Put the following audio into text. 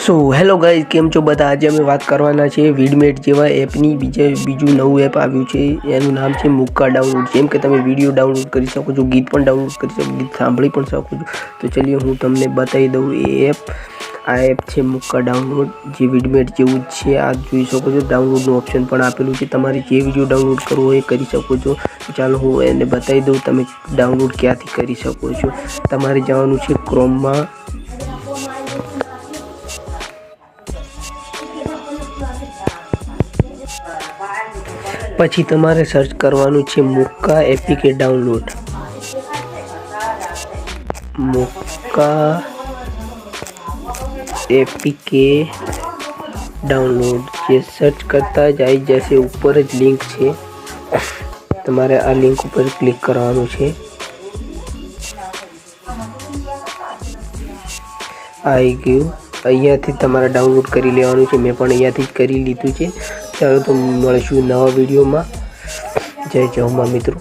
So hello guys, કેમ છો બધા? આજે અમે વાત કરવાના છે વિડમેટ જેવા એપની. બીજું નવું એપ આવ્યું છે, એનું નામ છે મુક્કા ડાઉનલોડ. જેમ કે તમે વિડીયો ડાઉનલોડ કરી શકો છો, ગીત પણ ડાઉનલોડ કરી શકો, ગીત સાંભળી પણ શકો છો. તો ચલીએ હું તમને બતાવી દઉં એ એપ. આ એપ છે મુક્કા ડાઉનલોડ, જે વિડમેટ જેવું જ છે. આ જોઈ શકો છો, ડાઉનલોડનું ઓપ્શન પણ આપેલું છે. તમારે જે વિડીયો ડાઉનલોડ કરવો હોય એ કરી શકો છો. ચાલો હું એને બતાવી દઉં તમે ડાઉનલોડ ક્યાંથી કરી શકો છો. તમારે જવાનું છે ક્રોમમાં. પછી તમારે સર્ચ કરવાનું છે મુક્કા એપીકે ડાઉનલોડ. મુક્કા एपीके डाउनलोड જે સર્ચ કરતા જ આવી જશે. ઉપર જ લિંક છે, તમારે આ લિંક ઉપર ક્લિક કરવાનું છે. આવી ગયું, અહીંયાથી તમારે ડાઉનલોડ કરી લેવાનું છે. મેં પણ અહીંયાથી જ કરી લીધું છે. ચાલો તો મળીશું નવા વિડીયોમાં. જય જય ઉમા મિત્રો.